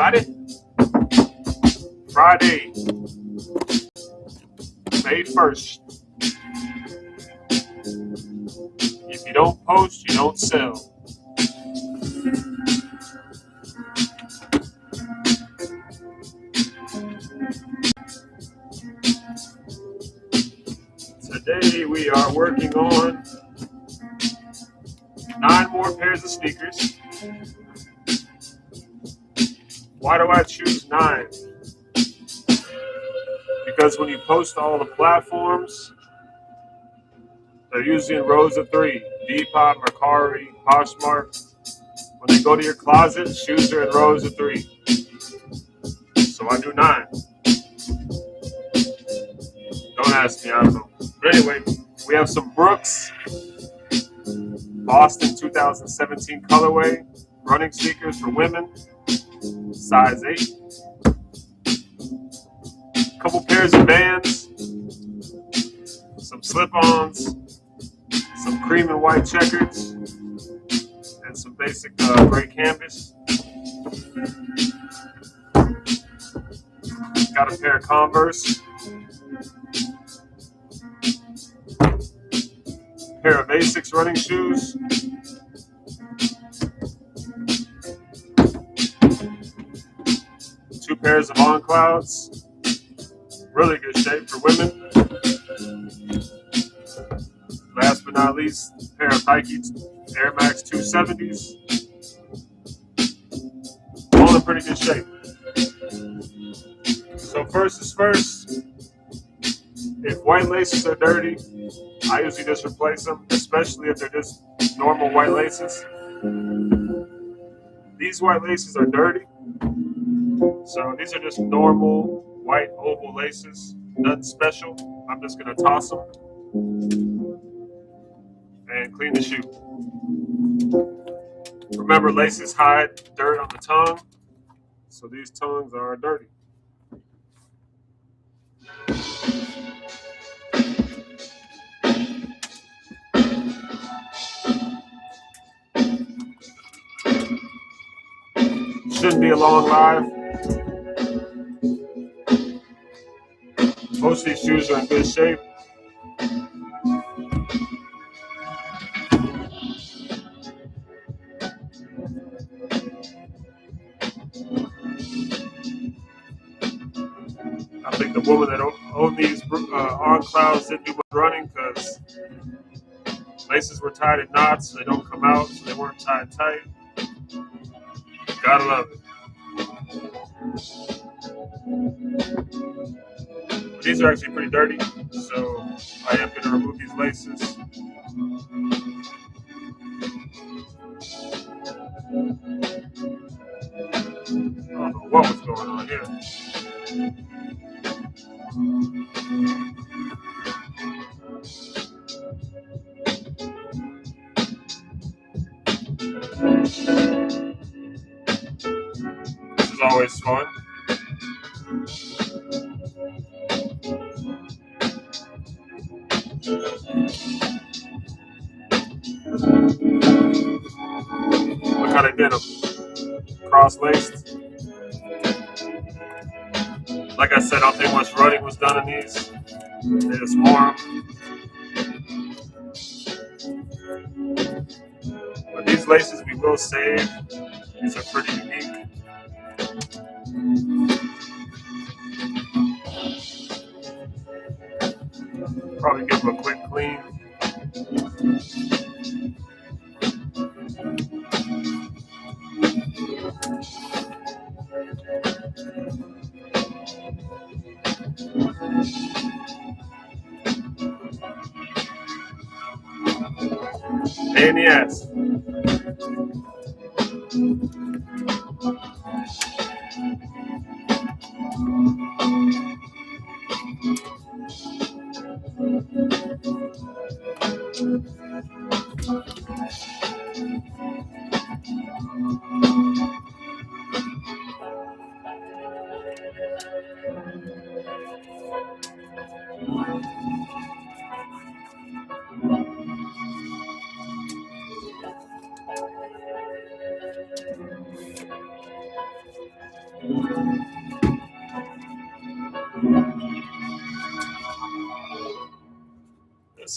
everybody. Friday, May 1st. If you don't post, you don't sell. Today we are working on 9 more pairs of sneakers. Why do I choose 9? Because when you post all the platforms, they're usually in rows of 3. Depop, Mercari, Poshmark. When they go to your closet, shoes are in rows of 3. So I do 9. Don't ask me, I don't know. But anyway, we have some Brooks Boston 2017 colorway running sneakers for women, size 8. Couple pairs of Vans, some slip-ons, some cream and white checkers, and some basic gray canvas. Got a pair of Converse, pair of Asics running shoes, two pairs of On Clouds, really good shape for women. Last but not least, a pair of Nike Air Max 270s, all in pretty good shape. So first is first, if white laces are dirty, I usually just replace them, especially if they're just normal white laces. These white laces are dirty, so these are just normal white oval laces, nothing special. I'm just going to toss them and clean the shoe. Remember, laces hide dirt on the tongue, so these tongues are dirty. Shouldn't be a long live. Most of these shoes are in good shape. I think the woman that owned these On Clouds didn't do much running because laces were tied in knots, so they don't come out, so they weren't tied tight. Gotta love it. But these are actually pretty dirty, so I am going to remove these laces. I don't know what was going on here. This is always fun. Look how they did them. Cross-laced. Like I said, I don't think much running was done in these. They just wore them. But these laces we will save. These are pretty unique. Probably give them a quick clean. Pain in the ass.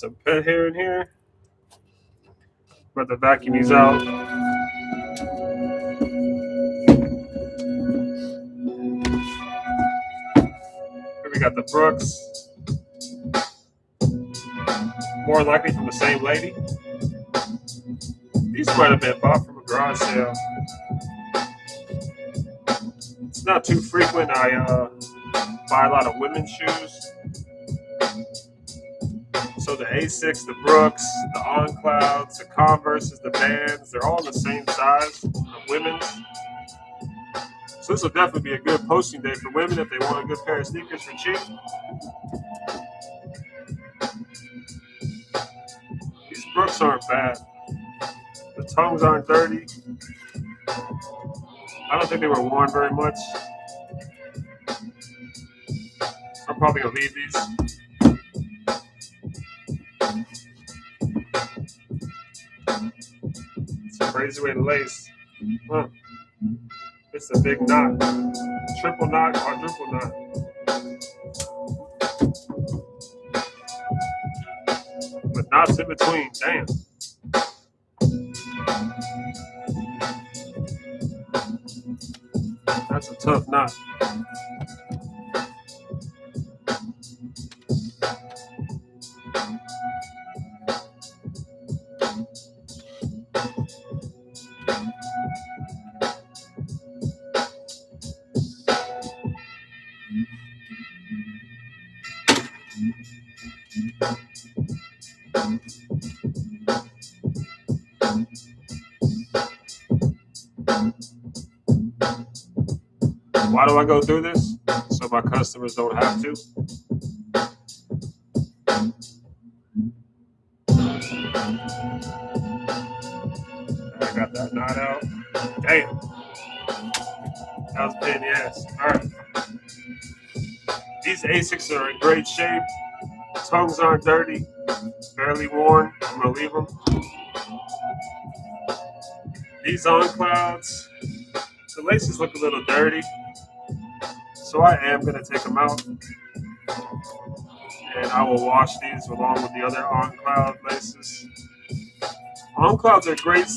some pet hair in here. About to vacuum these out. Here we got the Brooks. More likely from the same lady. These might have been bought from a garage sale. It's not too frequent. I buy a lot of women's shoes. So the A6, the Brooks, the On Clouds, the Converses, the Vans, they're all the same size of women's. So this will definitely be a good posting day for women if they want a good pair of sneakers for cheap. These Brooks aren't bad. The tongues aren't dirty. I don't think they were worn very much. I'm probably going to leave these. It's a crazy way to lace. Huh. It's a big knot. Triple knot, quadruple knot. With knots in between. Damn. That's a tough knot. Why do I go through this? So my customers don't have to. I got that knot out. Damn. That was a pain in the ass. All right. These Asics are in great shape. Tongues aren't dirty. Barely worn. I'm going to leave them. These On Clouds, the laces look a little dirty. So I am going to take them out. And I will wash these along with the other On Cloud laces. On Clouds are great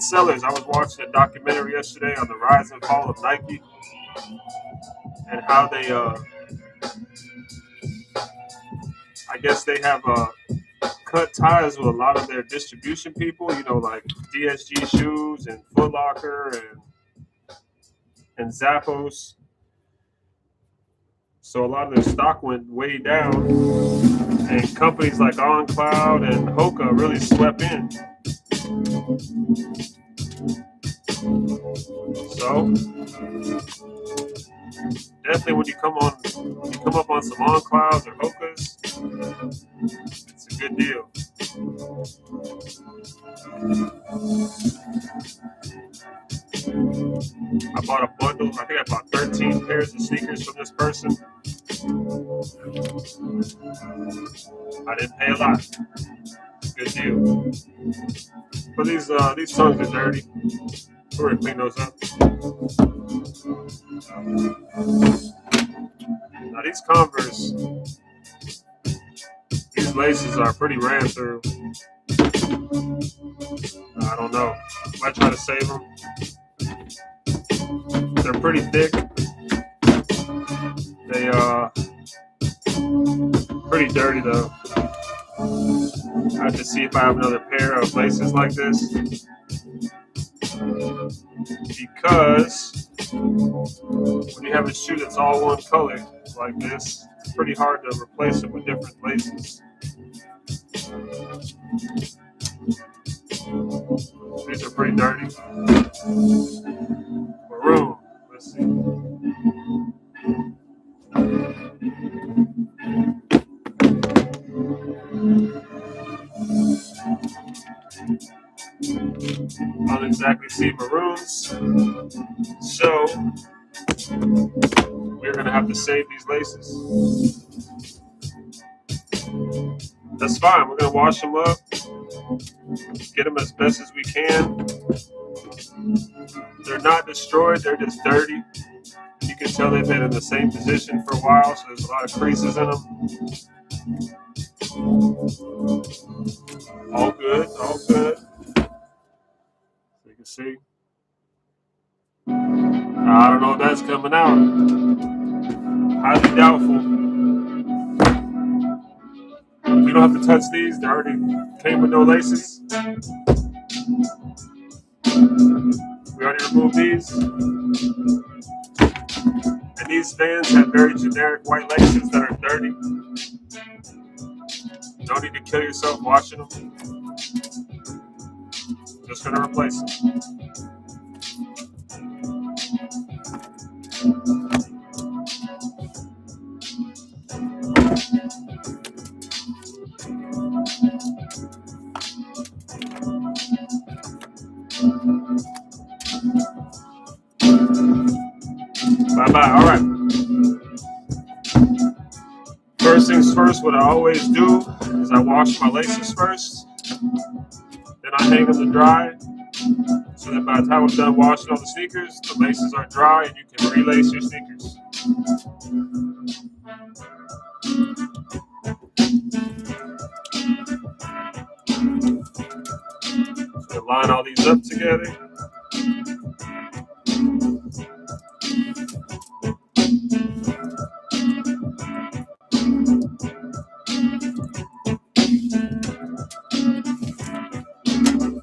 sellers. I was watching a documentary yesterday on the rise and fall of Nike and how they, I guess they have cut ties with a lot of their distribution people, you know, like DSG Shoes and Foot Locker and Zappos. So a lot of their stock went way down, and companies like On Cloud and Hoka really swept in. So definitely when you come up on some On Clouds or Hokas, it's a good deal. I bought a bundle. I think I bought 13 pairs of sneakers from this person. I didn't pay a lot. Good deal. But these tongues are dirty. We're gonna clean those up. Now these Converse, these laces are pretty ran through. I don't know. Might try to save them. They're pretty thick. They pretty dirty though. I have to see if I have another pair of laces like this, because when you have a shoe that's all one color like this, it's pretty hard to replace it with different laces. These are pretty dirty. Maroon. Let's see. I don't exactly see maroons, so we're gonna have to save these laces. That's fine. We're gonna wash them up, get them as best as we can. They're not destroyed, they're just dirty. You can tell they've been in the same position for a while, so there's a lot of creases in them. All good, all good. So you can see. I don't know if that's coming out. Highly doubtful. You don't have to touch these. They already came with no laces. We already removed these. And these fans have very generic white laces that are dirty. Don't need to kill yourself washing them. Just gonna replace them. Bye-bye. All right. First things first, what I always do is I wash my laces first. Then I hang them to dry. So that by the time I'm done washing all the sneakers, the laces are dry and you can relace your sneakers. So line all these up together.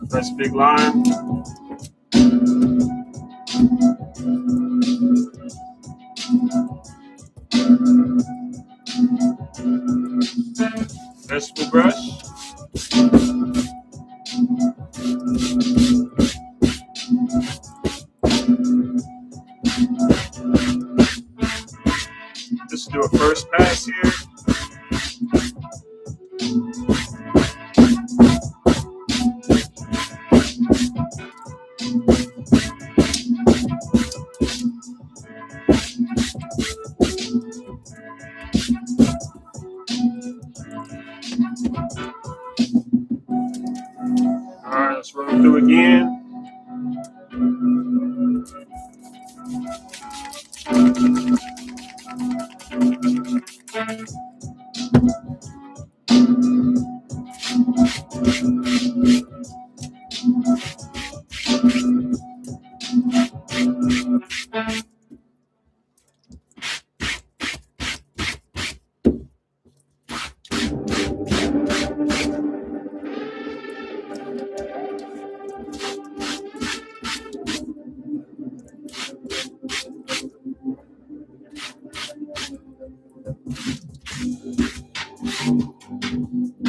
Nice big line. Vegetable brush. Just do a first pass here. All right, let's run through again.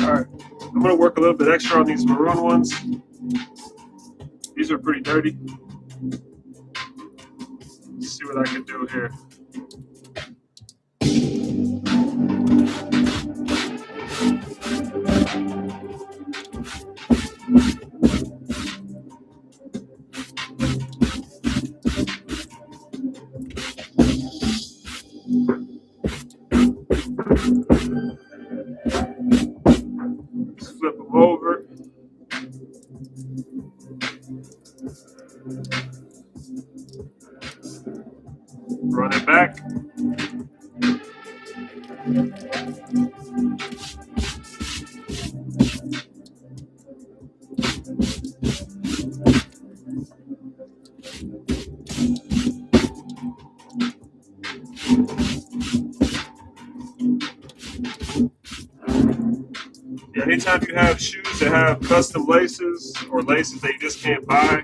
All right, I'm gonna work a little bit extra on these maroon ones. These are pretty dirty. Let's see what I can do here. Let's flip them over. Run it back. Yeah, anytime you have shoes that have custom laces or laces that you just can't buy,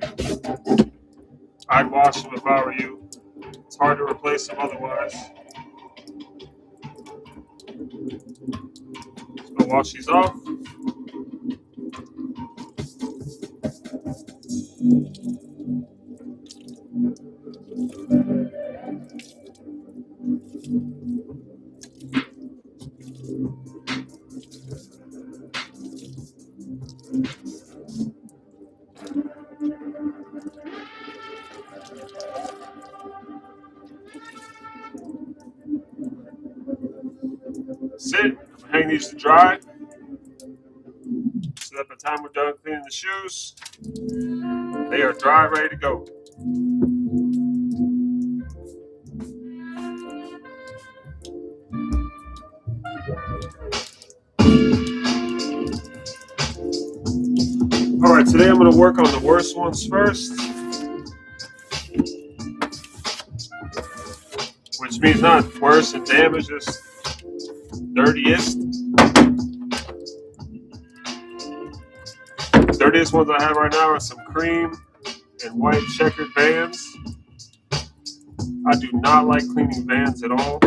I'd wash them if I were you. It's hard to replace them otherwise. Just gonna wash these off. That's it. Hang these to dry. So that by the time we're done cleaning the shoes, they are dry, ready to go. Today I'm going to work on the worst ones first, which means not worse and damage, just dirtiest. Dirtiest ones I have right now are some cream and white checkered Vans. I do not like cleaning Vans at all.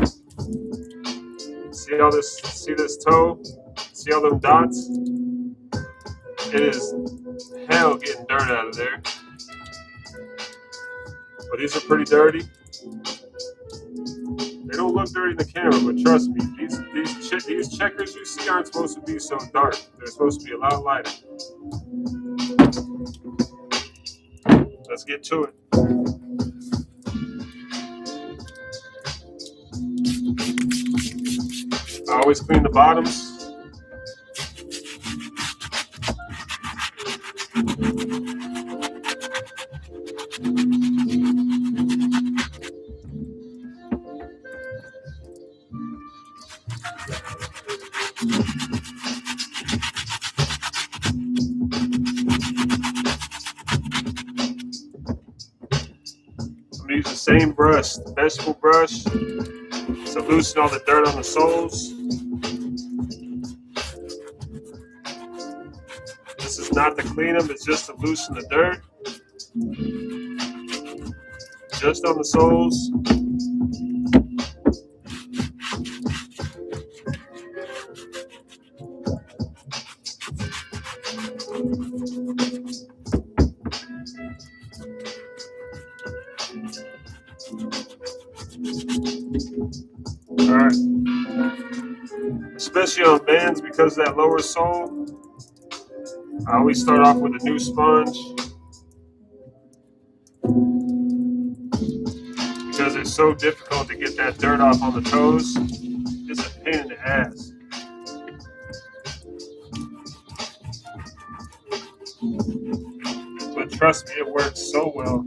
See all this? See this toe? See all them dots? It is hell getting dirt out of there. But these are pretty dirty. They don't look dirty in the camera, but trust me, these checkers you see aren't supposed to be so dark. They're supposed to be a lot lighter. Let's get to it. I always clean the bottoms. I'm going to use the same brush, the vegetable brush, to loosen all the dirt on the soles. This is not to clean them, it's just to loosen the dirt. Just on the soles. Alright. Especially on Vans, because of that lower sole, I always start off with a new sponge. Because it's so difficult to get that dirt off on the toes. It's a pain in the ass. But trust me, it works so well.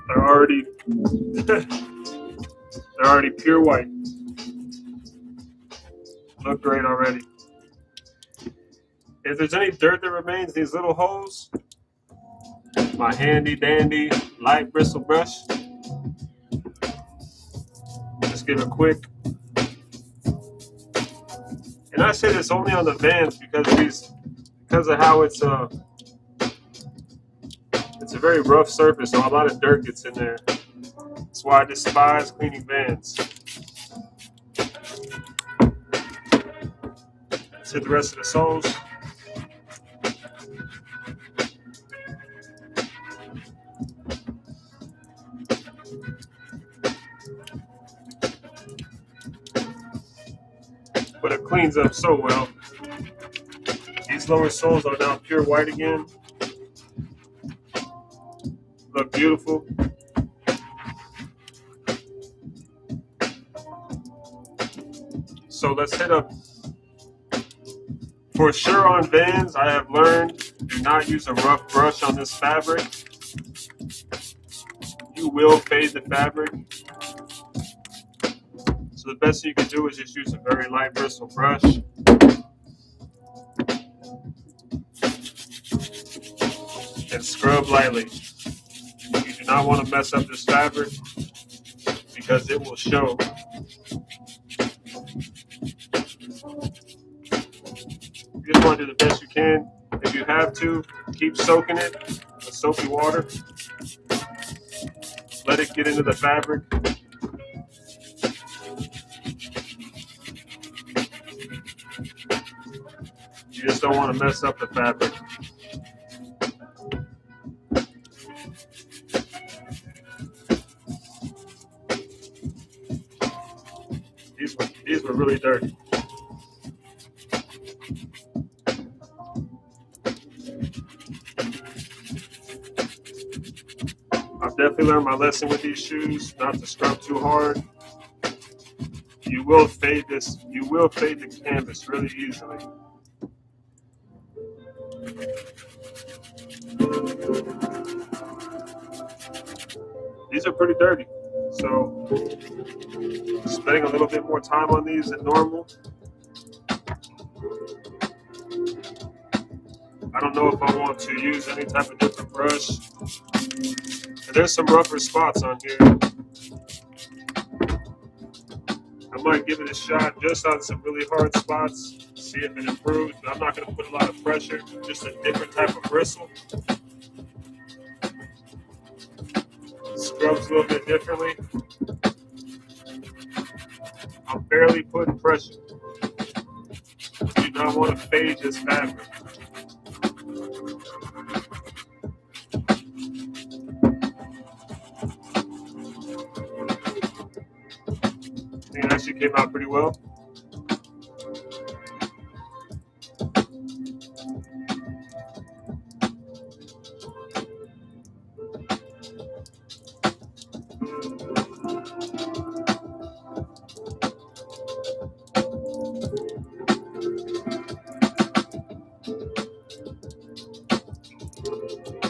They're already pure white. Look great already. If there's any dirt that remains, these little holes, my handy dandy light bristle brush, just give a quick. And I say this only on the Vans because of how it's a very rough surface, so a lot of dirt gets in there. That's why I despise cleaning Vans. Let's hit the rest of the soles. But it cleans up so well. These lower soles are now pure white again. Look beautiful. So let's hit up. For sure on Vans, I have learned, do not use a rough brush on this fabric. You will fade the fabric. So the best thing you can do is just use a very light bristle brush. And scrub lightly. You do not want to mess up this fabric because it will show. You just want to do the best you can. If you have to, keep soaking it with soapy water. Let it get into the fabric. You just don't want to mess up the fabric. These were really dirty. I've definitely learned my lesson with these shoes, not to scrub too hard. You will fade this. You will fade the canvas really easily. These are pretty dirty. So spending a little bit more time on these than normal. I don't know if I want to use any type of different brush. And there's some rougher spots on here. I might give it a shot just on some really hard spots, see if it improves, but I'm not going to put a lot of pressure, just a different type of bristle. Scrubs a little bit differently. I'm barely putting pressure. You do not want to fade this fabric. I think it actually came out pretty well.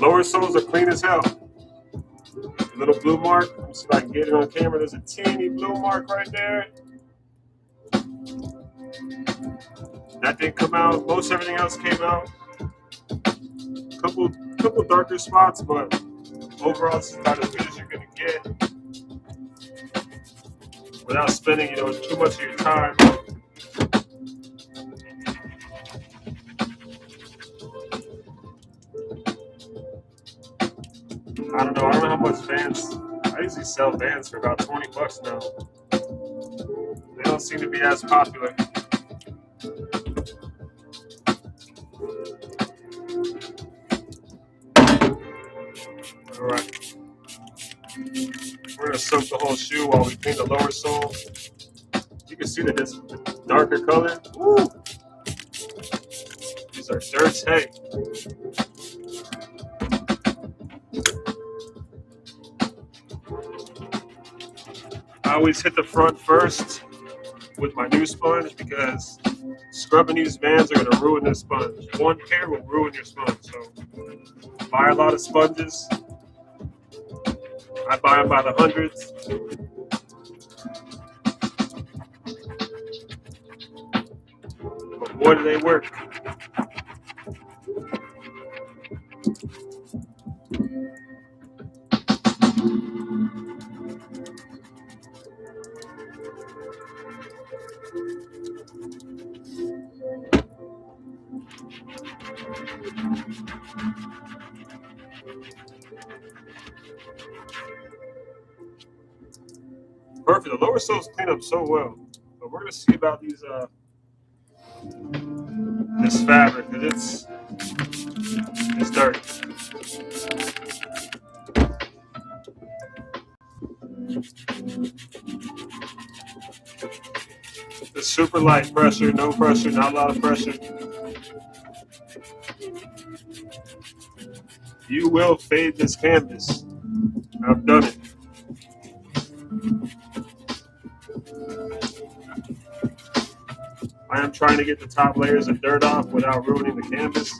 Lower soles are clean as hell. A little blue mark. Let me see if I can get it on camera. There's a teeny blue mark right there. That didn't come out. Most everything else came out. Couple darker spots, but overall this is about as good as you're gonna get without spending, too much of your time. I don't know how much Vans. I usually sell Vans for about $20 now. They don't seem to be as popular. All right. We're gonna soak the whole shoe while we clean the lower sole. You can see that this darker color. Woo! These are dirty. I always hit the front first with my new sponge because scrubbing these Vans are gonna ruin this sponge. One pair will ruin your sponge. So buy a lot of sponges. I buy them by the hundreds. But boy, do they work. Perfect. The lower soles clean up so well. But we're gonna see about these this fabric because it's dirty. It's super light pressure, no pressure, not a lot of pressure. You will fade this canvas. I've done it. I am trying to get the top layers of dirt off without ruining the canvas.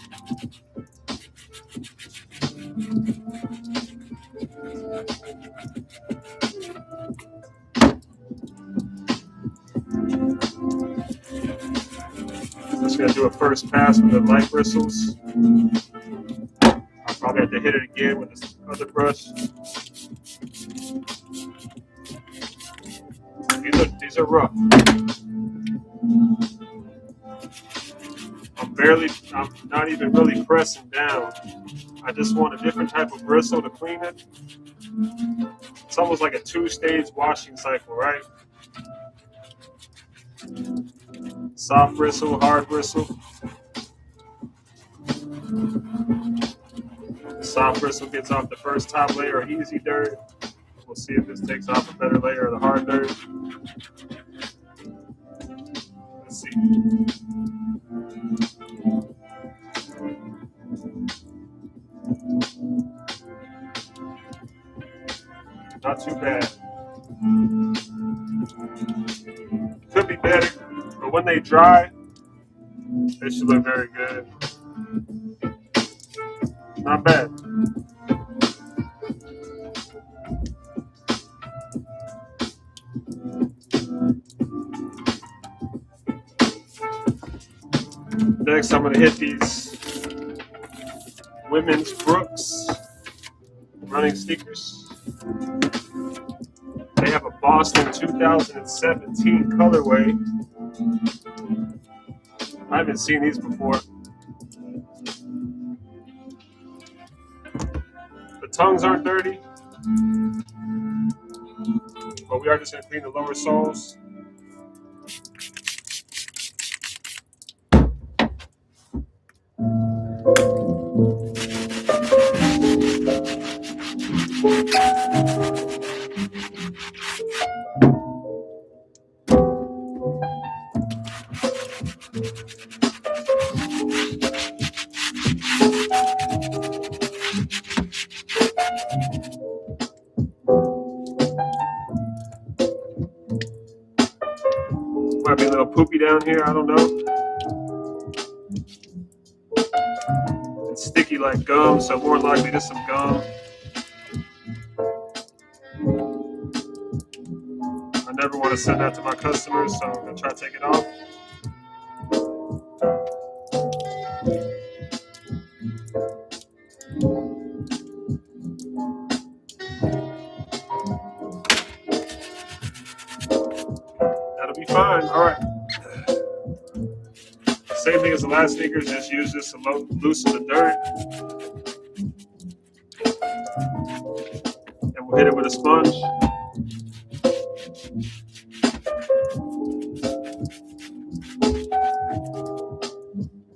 Just gonna do a first pass with the light bristles. I'll probably have to hit it again with this other brush. These are rough. I'm not even really pressing down. I just want a different type of bristle to clean it. It's almost like a 2-stage washing cycle, right? Soft bristle, hard bristle. The soft bristle gets off the first top layer of easy dirt. We'll see if this takes off a better layer of the hard dirt. Let's see. Not too bad. Could be better, but when they dry, they should look very good. Not bad. Next, I'm gonna hit these women's Brooks running sneakers. They have a Boston 2017 colorway. I haven't seen these before. The tongues aren't dirty, but we are just gonna clean the lower soles. Might be a little poopy down here, I don't know. It's sticky like gum, so more likely just some gum. I never want to send that to my customers, so I'm gonna try to take it off. That'll be fine. All right. Same thing as the last sneakers, just use this to loosen the dirt. And we'll hit it with a sponge.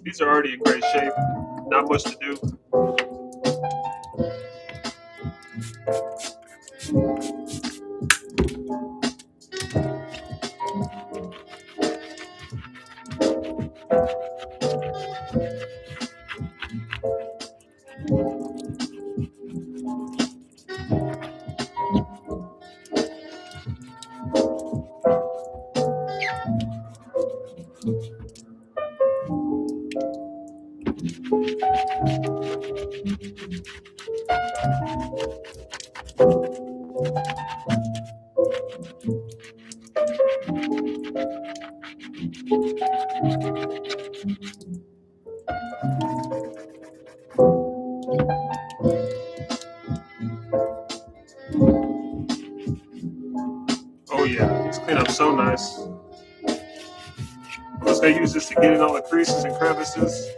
These are already in great shape. Not much to do. Oh yeah, it's clean up so nice. I'm just gonna use this to get in all the creases and crevices.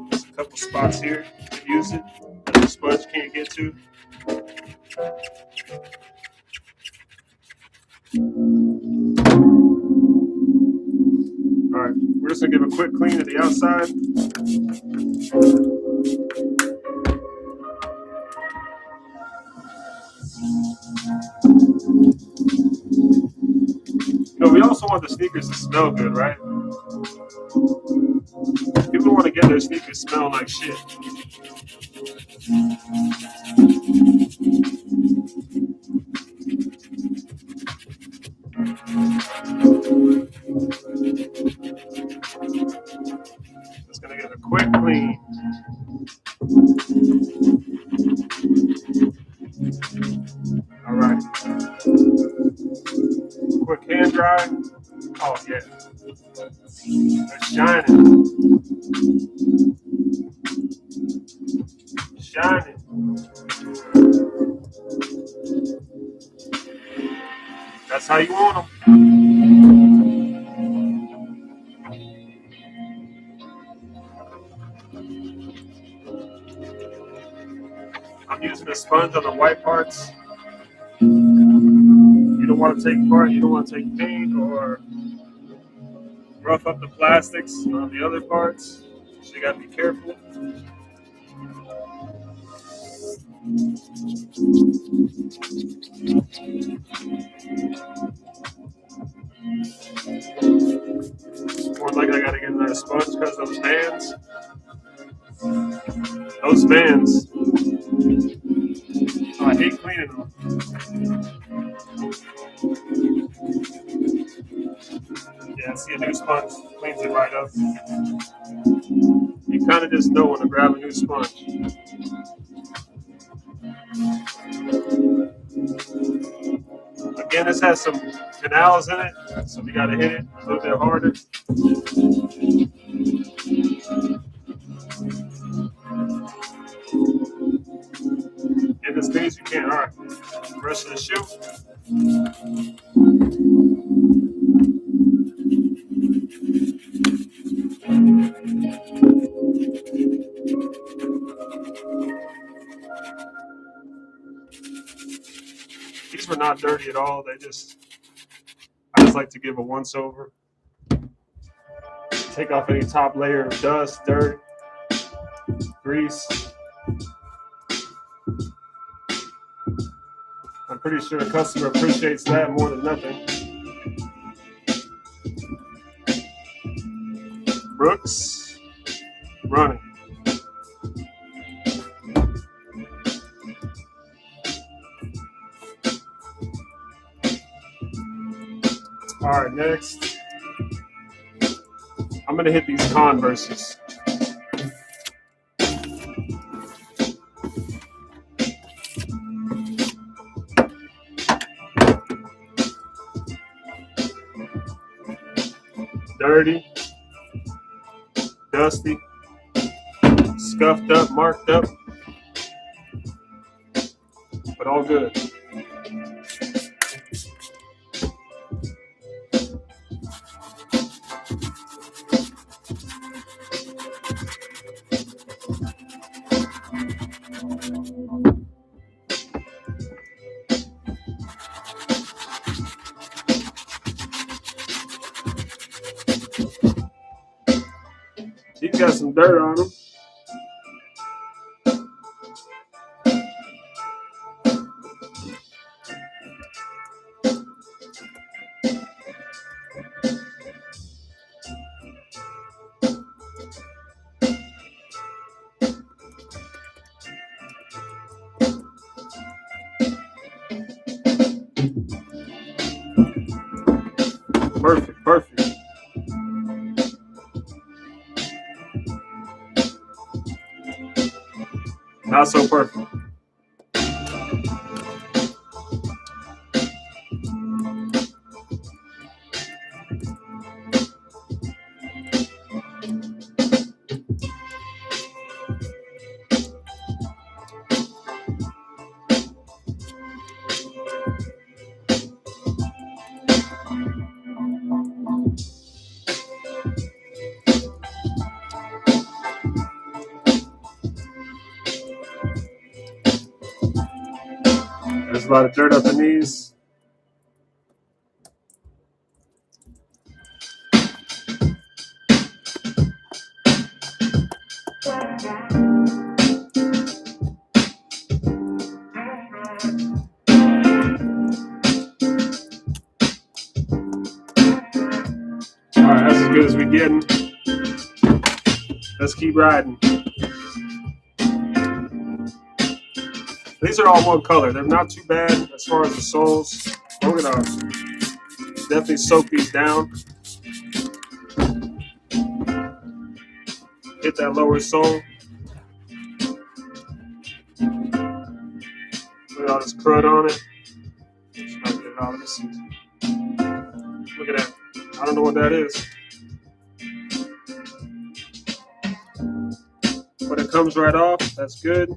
There's a couple spots here to use it that the sponge can't get to. All right, we're just gonna give a quick clean to the outside. You know, we also want the sneakers to smell good, right? People want to get their sneakers smelling like shit. Just gonna get a quick clean. All right. Quick hand dry. Oh yeah. They're shining. Shining. That's how you want them. I'm using a sponge on the white parts. You don't want to take part, you don't want to take paint or rough up the plastics on the other parts. So you gotta be careful. More like I gotta get another sponge because those bands. Oh, I hate cleaning them. Yeah, see a new sponge cleans it right up. You kind of just know when to grab a new sponge. Again, this has some canals in it, so we gotta hit it a little bit harder. Get as big as you can. All right, rest of the shoe. These were not dirty at all. I just like to give a once over. Take off any top layer of dust, dirt, grease. I'm pretty sure the customer appreciates that more than nothing. Brooks, running. All right, next, I'm gonna hit these Converses. Dirty, dusty, scuffed up, marked up, but all good. He's got some dirt on him. Perfect, perfect. Not so perfect. There's a lot of dirt up in these. All right, that's as good as we getting. Let's keep riding. These are all one color. They're not too bad as far as the soles. We're gonna definitely soak these down. Hit that lower sole. Put all this crud on it. Just try to get it out of this. Look at that. I don't know what that is. But it comes right off. That's good.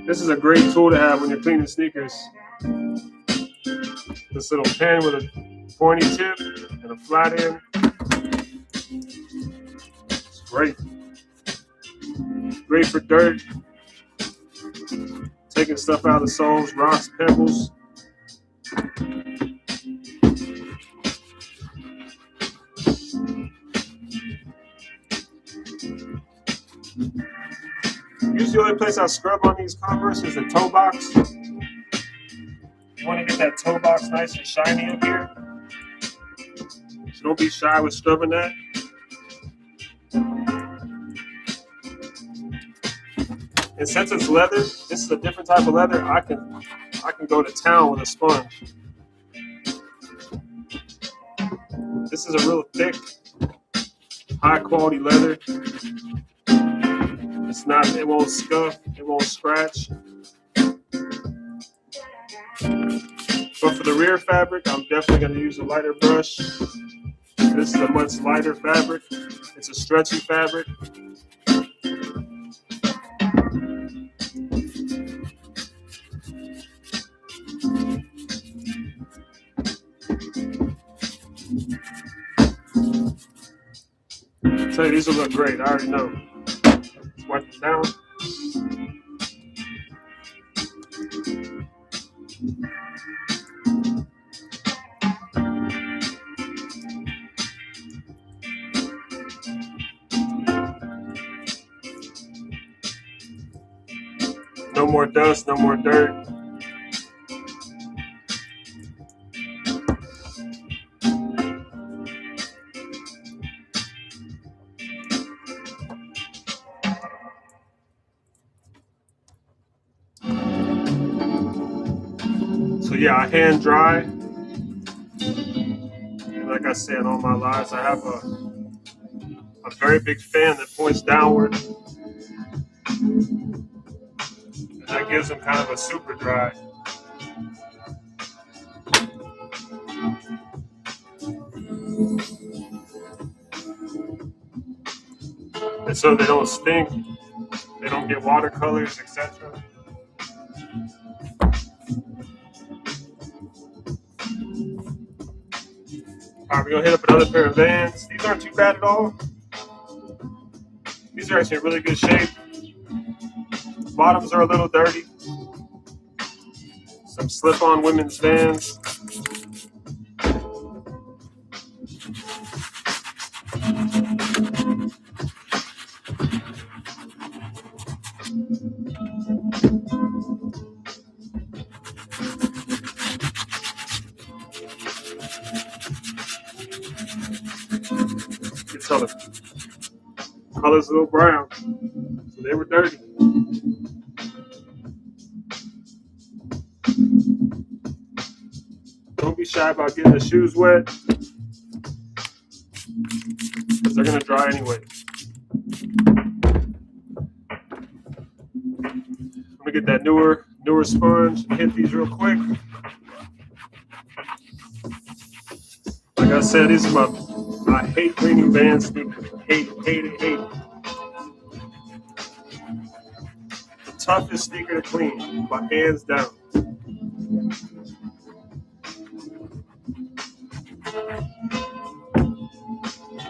This is a great tool to have when you're cleaning sneakers. This little pen with a pointy tip and a flat end. It's great. Great for dirt. Taking stuff out of the soles, rocks, pebbles. Usually the only place I scrub on these Converse is the toe box. You want to get that toe box nice and shiny up here. So don't be shy with scrubbing that. And since it's leather, this is a different type of leather, I can go to town with a sponge. This is a real thick high quality leather. It's not, it won't scuff, it won't scratch. But for the rear fabric, I'm definitely going to use a lighter brush. This is a much lighter fabric. It's a stretchy fabric. I tell you, these will look great. I already know. Wipe them down. No more dust, no more dirt. So yeah, I hand dry. And like I said, on my lives, I have a very big fan that points downward. And that gives them kind of a super dry. And so they don't stink, they don't get watercolors, etc. All right, we're gonna hit up another pair of Vans. These aren't too bad at all. These are actually in really good shape. Bottoms are a little dirty. Some slip-on women's Vans. You can tell the color's a little brown, so they were dirty. Don't be shy about getting the shoes wet, because they're gonna dry anyway. Let me get that newer sponge and hit these real quick. Like I said, these are I hate cleaning Vans sneakers. Hate it. The toughest sneaker to clean, by hands down.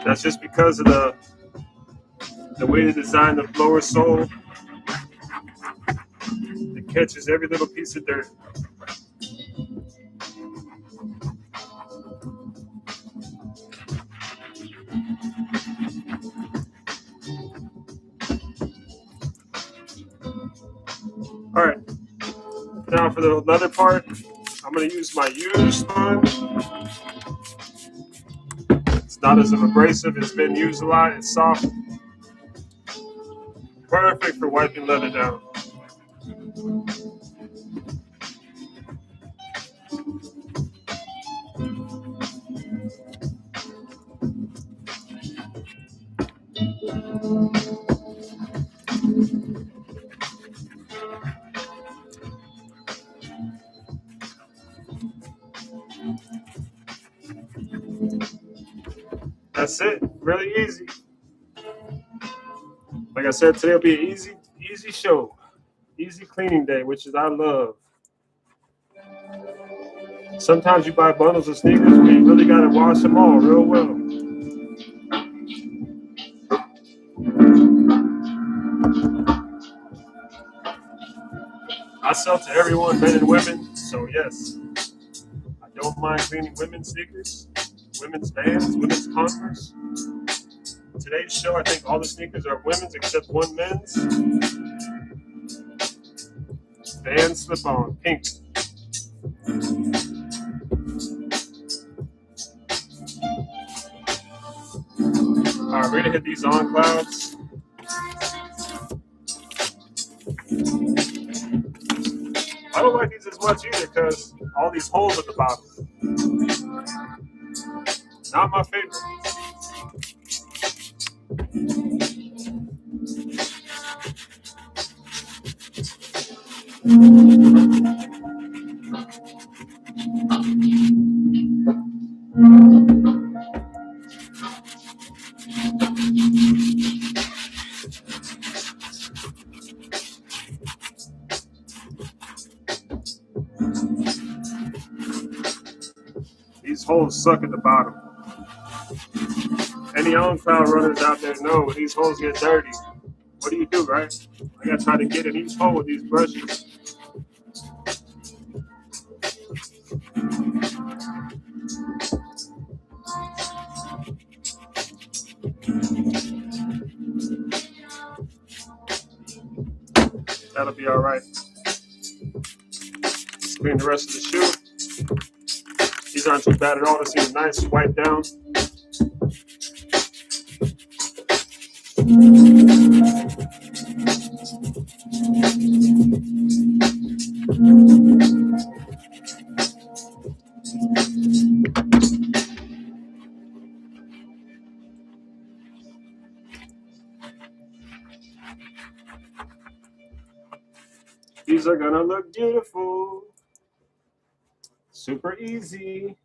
That's just because of the way they design the lower sole. It catches every little piece of dirt. All right, now for the leather part, I'm going to use my used sponge. It's not as abrasive, it's been used a lot, it's soft. Perfect for wiping leather down. That's it. Really easy. Like I said, today will be an easy show. Easy cleaning day, which is I love. Sometimes you buy bundles of sneakers where you really got to wash them all real well. I sell to everyone, men and women, so yes, I don't mind cleaning women's sneakers, women's Vans, women's Converse. Today's show, I think all the sneakers are women's except one men's. Vans slip-on, pink. All right, we're gonna hit these on clouds. I don't like these as much either because all these holes at the bottom. Not my favorite. These holes suck at the bottom. Any on-cloud runners out there know when these holes get dirty, what do you do, right? I gotta try to get in each hole with these brushes. That'll be all right. Let's clean the rest of the shoe. These aren't too bad at all. This is nice, wipe down. These are gonna look beautiful. Super easy.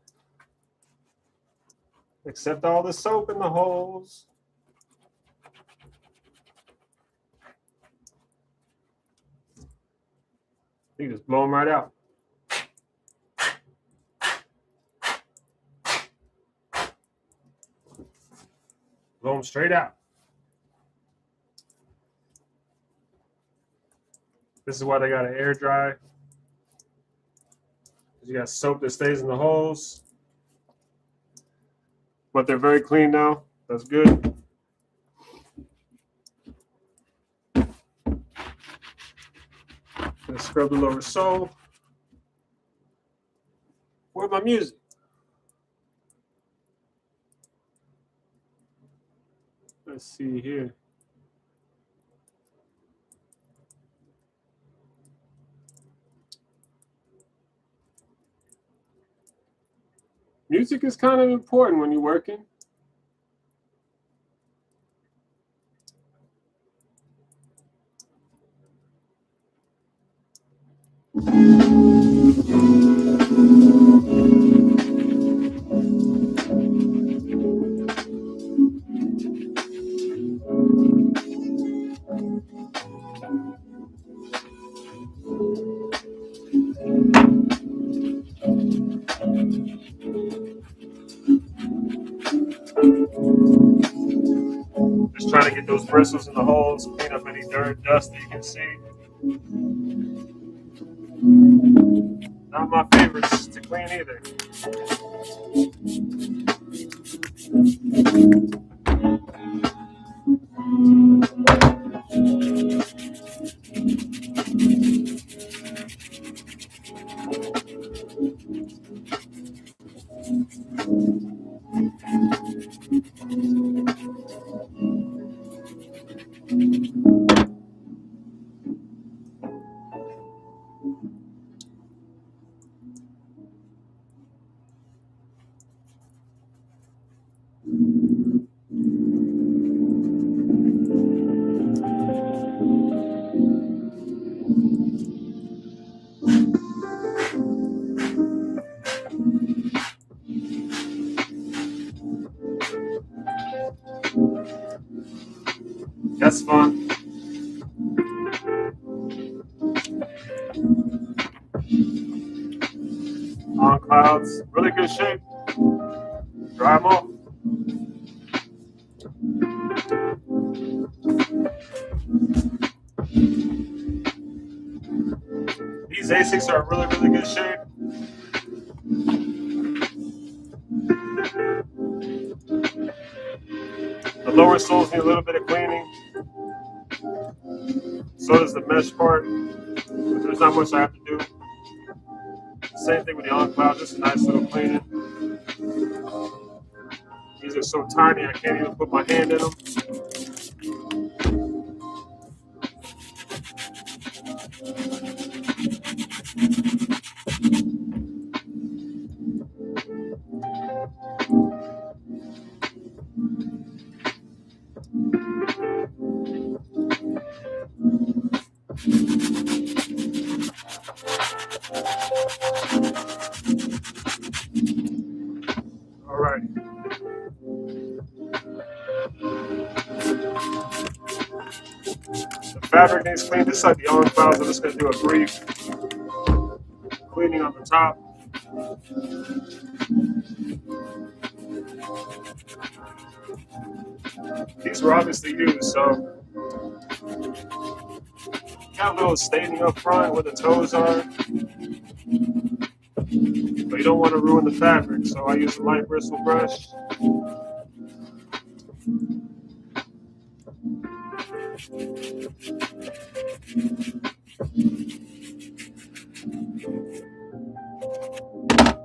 Except all the soap in the holes. You just blow them right out. Blow them straight out. This is why they got to air dry. You got soap that stays in the holes. But they're very clean now. That's good. Let's scrub the lower sole. Where's my music? Let's see here. Music is kind of important when you're working. Just trying to get those bristles in the holes, clean up any dirt, dust that you can see. Not my favorites to clean either. That's fun. On clouds, really good shape. Dry them off. These Asics are in really, really good shape. The lower soles need a little bit of cleaning. So does the mesh part. But there's not much I have to do. Same thing with the on cloud, just a nice little cleaning. These are so tiny I can't even put my hand in them. The fabric needs cleaned. Just like the arm clouds, I'm just going to do a brief cleaning on the top. These were obviously used, so got a little staining up front where the toes are, but you don't want to ruin the fabric, so I use a light bristle brush. I'm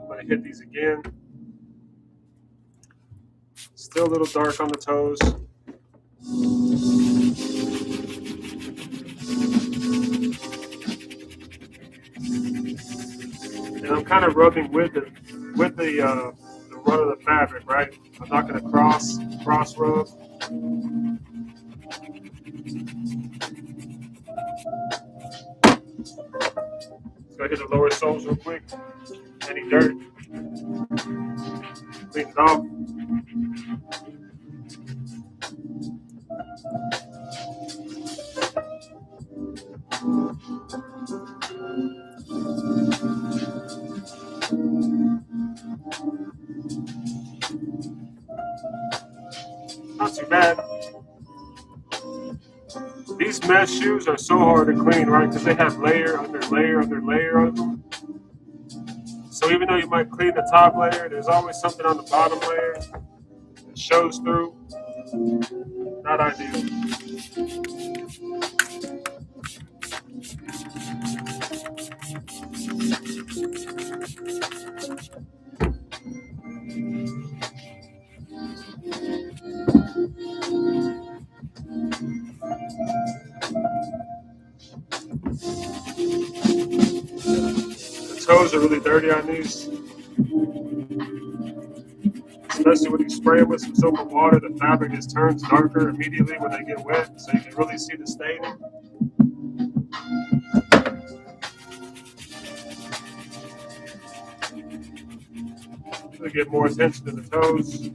going to hit these again. Still a little dark on the toes. And I'm kind of rubbing with the run of the fabric, right? I'm not going to cross rub. So I hit the lower soles real quick. Any dirt, clean it off. Not too bad. These mesh shoes are so hard to clean, right? Because they have layer under layer under layer on them. So even though you might clean the top layer, there's always something on the bottom layer that shows through. Not ideal. Toes are really dirty on these, especially when you spray them with some soap and water. The fabric just turns darker immediately when they get wet, so you can really see the staining. Really get more attention to the toes.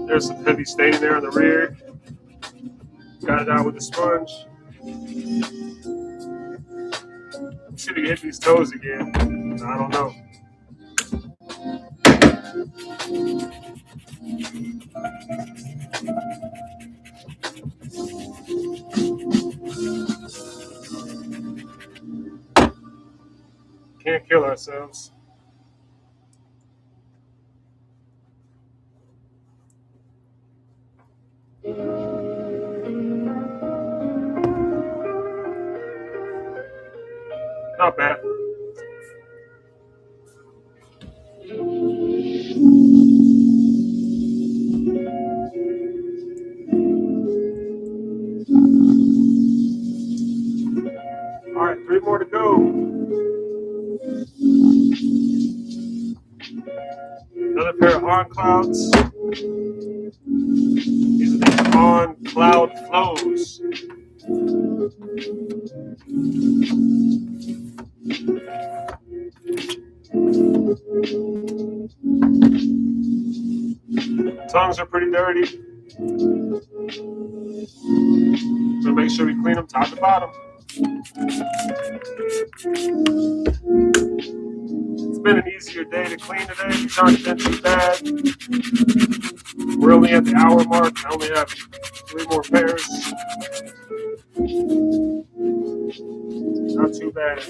There's some heavy staining there on the rear. Got it out with a sponge. Let's see if we can hit these toes again. I don't know. Can't kill ourselves. Not bad. All right, 3 more to go. Another pair of on clouds. These are the on cloud flows. Tongues are pretty dirty. So make sure we clean them top to bottom. It's been an easier day to clean today. These aren't been too bad. We're only at the hour mark. I only have 3 more pairs. Not too bad.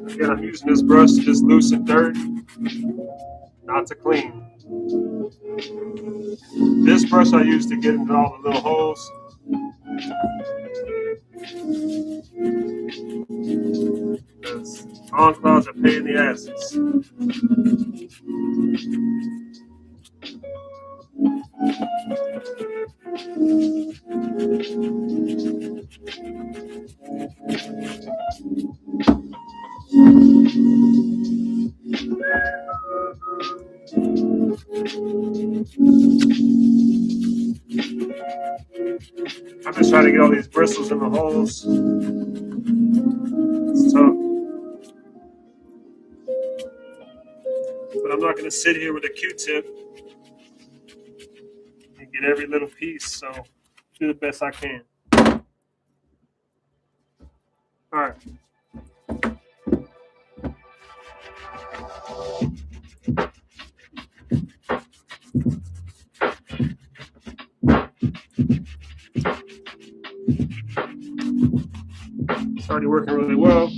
Again, I'm using this brush to just loosen dirt, not to clean. This brush I use to get into all the little holes. Because on clouds are pain in the asses. I'm just trying to get all these bristles in the holes. It's tough. But I'm not going to sit here with a Q-tip and get every little piece, so do the best I can. All right. It's already working really well.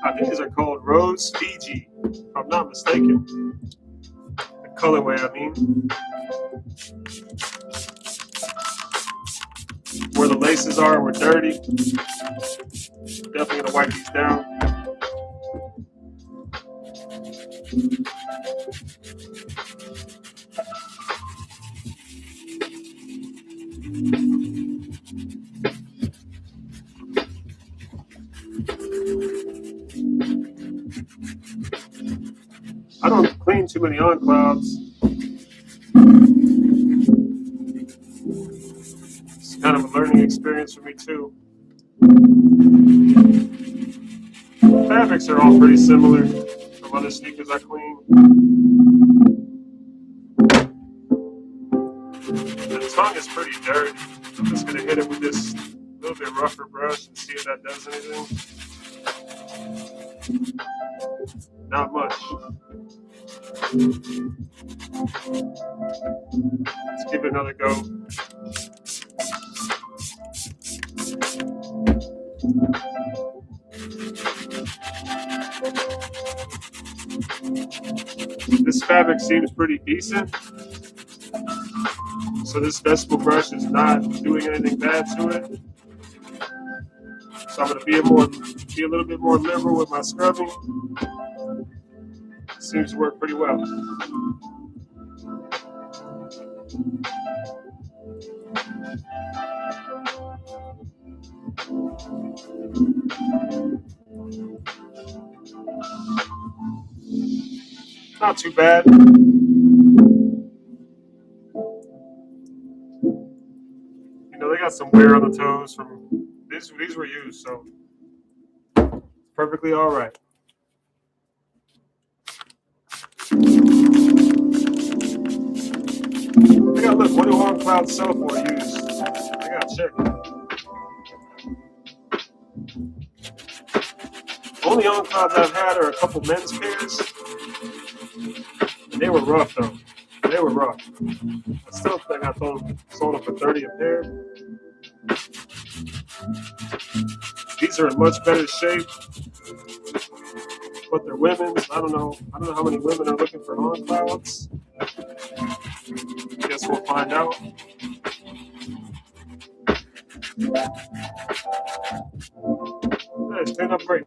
I think these are called Rose Fiji, if I'm not mistaken. The colorway, I mean. Where the laces are were dirty. Definitely gonna wipe these down. I don't clean too many on clouds. It's kind of a learning experience for me too. Fabrics are all pretty similar from other sneakers I clean. The tongue is pretty dirty. I'm just gonna hit it with this little bit rougher brush and see if that does anything. Not much. Let's give it another go. This fabric seems pretty decent. So this vegetable brush is not doing anything bad to it. So I'm going to be a little bit more liberal with my scrubbing. Seems to work pretty well. Not too bad. You know, they got some wear on the toes from these were used, so perfectly all right. I gotta look, what do on clouds sell for used? I gotta check. Only on clouds I've had are a couple men's pairs. And they were rough though. They were rough. I still think I sold them for 30 a pair. These are in much better shape. But they're women's. I don't know how many women are looking for on clouds. Guess we'll find out. Yeah, it's turned up great.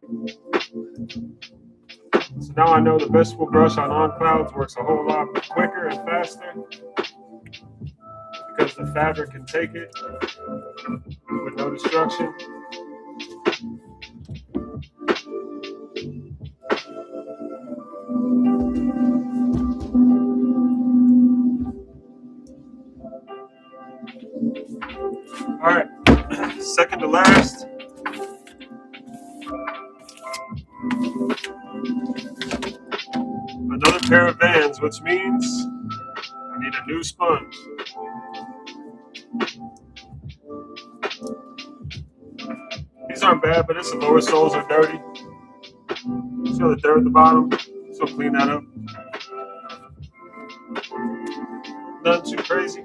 So now I know the vegetable brush on clouds works a whole lot quicker and faster because the fabric can take it with no destruction. All right, second to last. Another pair of Vans, which means I need a new sponge. These aren't bad, but the lower soles are dirty. See the dirt at the bottom? So clean that up. Nothing too crazy.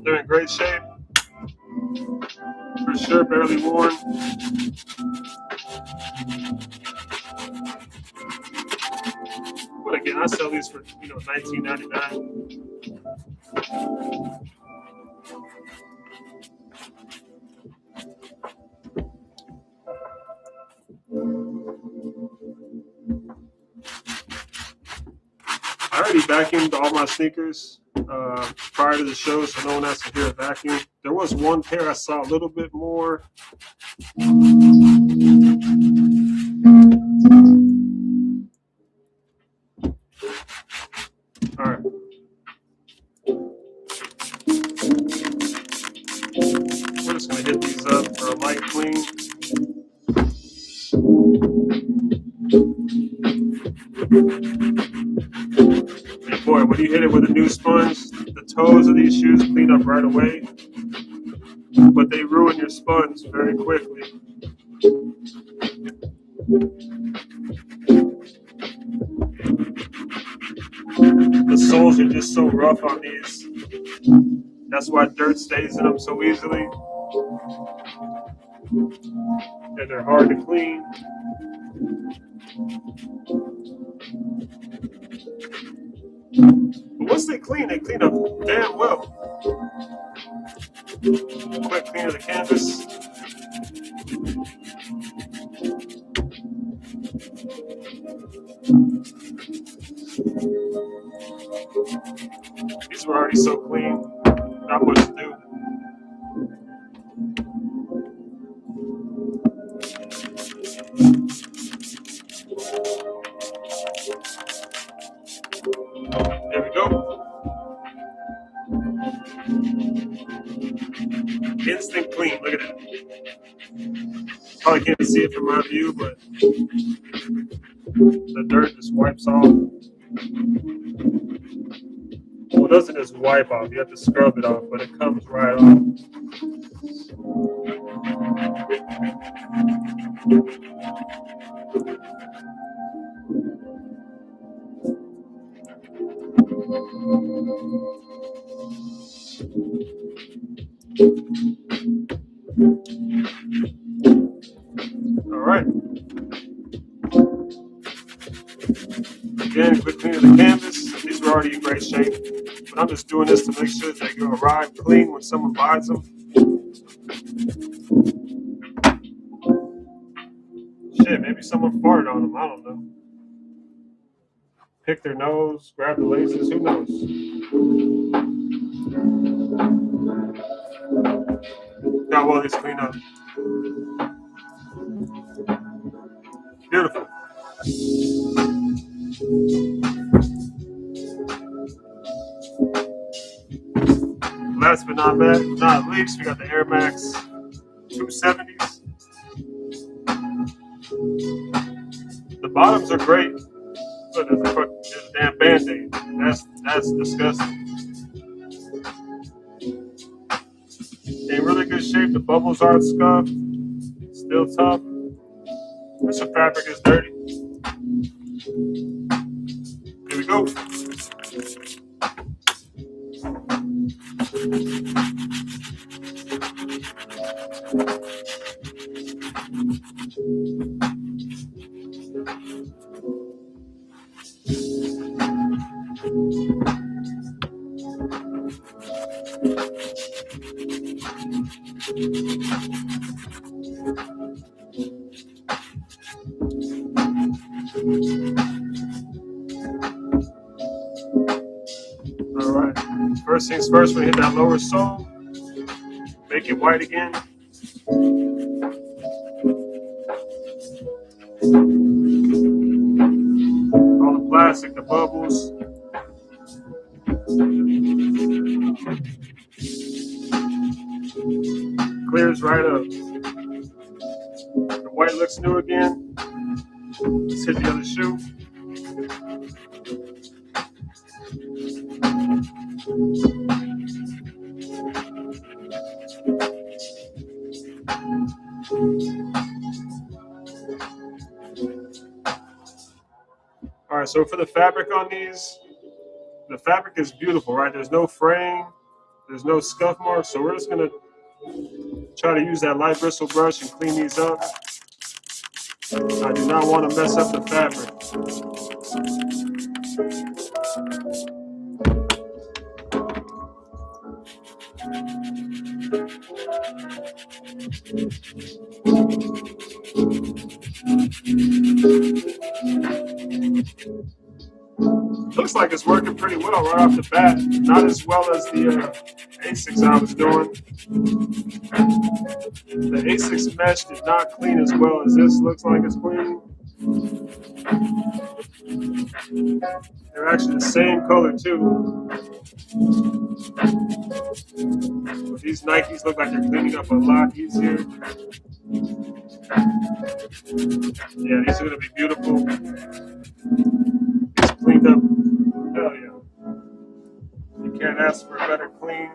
They're in great shape. For sure, barely worn. But again, I sell these for $19.99. I already vacuumed all my sneakers prior to the show, so no one has to hear a vacuum. There was one pair I saw a little bit more. All right. We're just going to hit these up for a light clean. And boy, when you hit it with a new sponge, the toes of these shoes clean up right away, but they ruin your sponge very quickly. The soles are just so rough on these. That's why dirt stays in them so easily. And they're hard to clean. But once they clean up damn well. Quick clean of the canvas. These were already so clean. Not much to do. There we go. Instant clean. Look at that. Probably can't see it from my view, but the dirt just wipes off. Well, it doesn't just wipe off. You have to scrub it off, but it comes right off. All right. Again, quick clean of the canvas. These are already in great shape, but I'm just doing this to make sure that they arrive clean when someone buys them. Shit, maybe someone farted on them. I don't know. Pick their nose, grab the laces. Who knows? Look how well these clean up. Beautiful. Last but not least, we got the Air Max 270s. The bottoms are great. Look, there's a damn Band-Aid. That's disgusting. In really good shape. The bubbles aren't scuffed. Still tough. Wish the fabric is dirty. Here we go. All right. First things first, we hit that lower sole. Make it white again. All the plastic, the bubbles. Clears right up. The white looks new again. Let's hit the other shoe. All right, so for the fabric on these, the fabric is beautiful, right? There's no fraying, there's no scuff marks, so we're just gonna try to use that light bristle brush and clean these up. I do not want to mess up the fabric. Looks like it's working pretty well right off the bat. Not as well as the A6 I was doing. The A6 mesh did not clean as well as this looks like it's cleaning. They're actually the same color too. But these Nikes look like they're cleaning up a lot easier. Yeah, these are going to be beautiful. These cleaned up. Hell yeah. You can't ask for a better clean.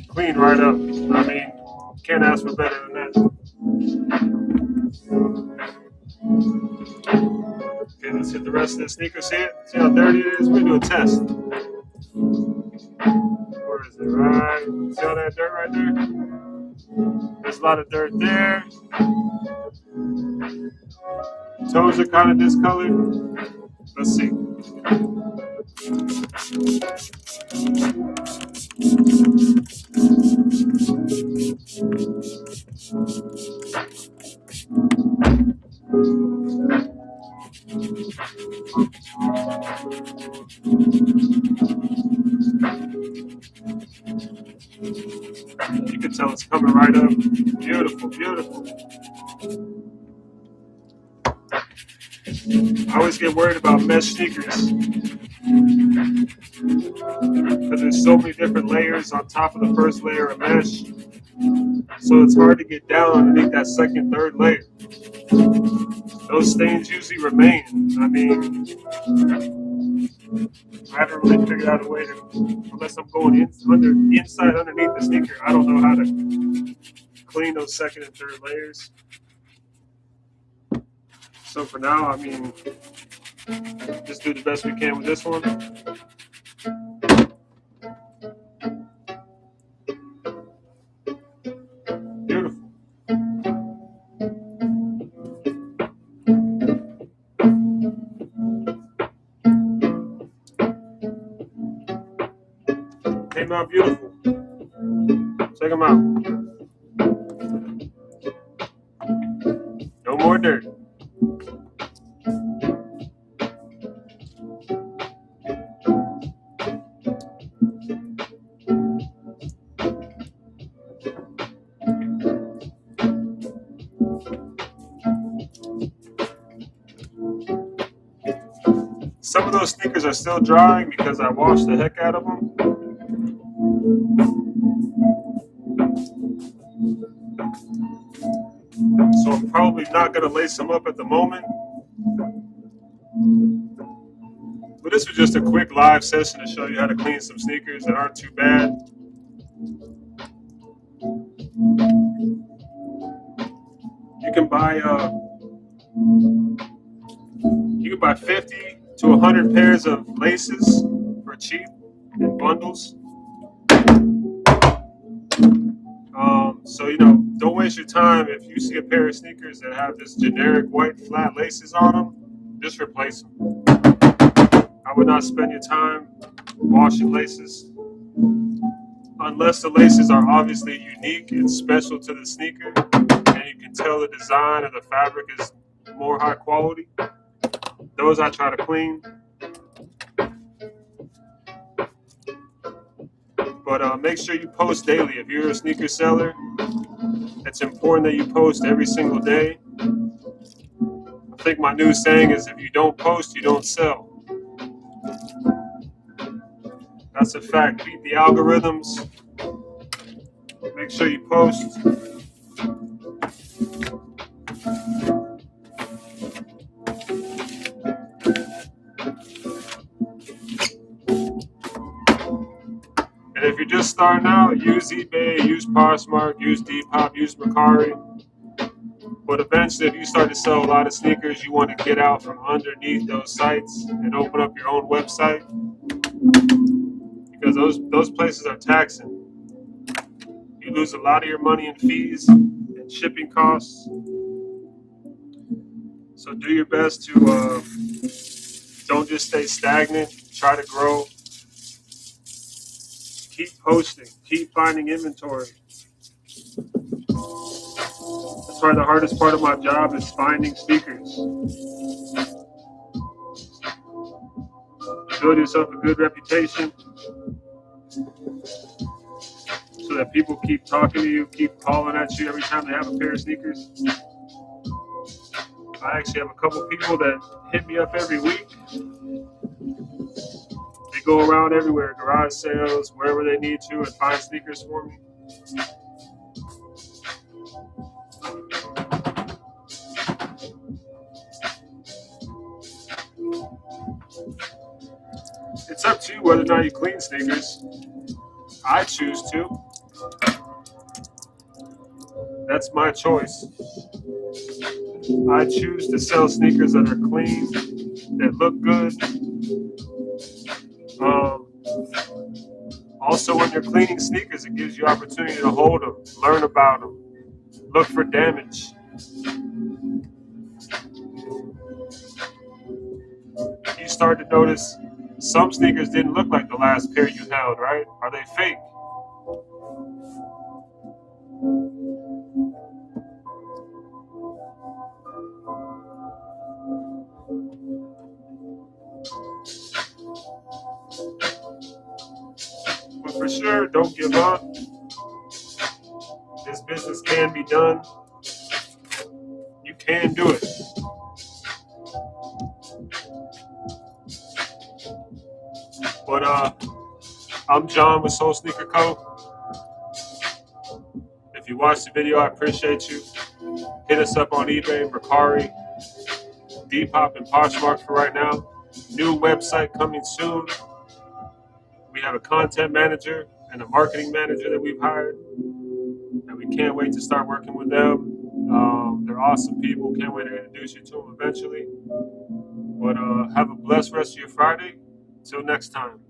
Clean right up. I mean, can't ask for better than that. Okay, let's hit the rest of the sneaker. See it? See how dirty it is? We're going to do a test. Where is it? Right. See all that dirt right there? There's a lot of dirt there. Toes are kind of discolored. Let's see. You can tell it's coming right up. Beautiful, beautiful. I always get worried about mesh sneakers because there's so many different layers on top of the first layer of mesh. So it's hard to get down underneath that second, third layer. Those stains usually remain. I mean, I haven't really figured out a way to, unless I'm going inside underneath the sneaker, I don't know how to clean those second and third layers. So for now, I mean, just do the best we can with this one. Beautiful. Came out beautiful. Check them out. No more dirt. Some of those sneakers are still drying because I washed the heck out of them. So I'm probably not going to lace them up at the moment. But this was just a quick live session to show you how to clean some sneakers that aren't too bad. You can buy 50 to 100 pairs of laces for cheap in bundles. So, you know, don't waste your time. If you see a pair of sneakers that have this generic white flat laces on them, just replace them. I would not spend your time washing laces unless the laces are obviously unique and special to the sneaker and you can tell the design and the fabric is more high quality. Those I try to clean. But make sure you post daily. If you're a sneaker seller, it's important that you post every single day. I think my new saying is if you don't post, you don't sell. That's a fact. Beat the algorithms. Make sure you post. And if you're just starting out, use eBay, use Poshmark, use Depop, use Mercari. But eventually, if you start to sell a lot of sneakers, you want to get out from underneath those sites and open up your own website, because those places are taxing. You lose a lot of your money in fees and shipping costs. So do your best to don't just stay stagnant. Try to grow. Keep posting. Keep finding inventory. That's why the hardest part of my job is finding sneakers. Build yourself a good reputation so that people keep talking to you, keep calling at you every time they have a pair of sneakers. I actually have a couple people that hit me up every week. They go around everywhere, garage sales, wherever they need to, and find sneakers for me. It's up to you whether or not you clean sneakers. I choose to. That's my choice. I choose to sell sneakers that are clean, that look good. Also, when you're cleaning sneakers, it gives you opportunity to hold them, learn about them, look for damage. You start to notice some sneakers didn't look like the last pair you held, right? Are they fake? But for sure, don't give up. This business can be done. You can do it. But I'm John with Soul Sneaker Co. If you watched the video, I appreciate you. Hit us up on eBay, Mercari, Depop, and Poshmark for right now. New website coming soon. We have a content manager and a marketing manager that we've hired, and we can't wait to start working with them. They're awesome people. Can't wait to introduce you to them eventually. But have a blessed rest of your Friday. Till next time.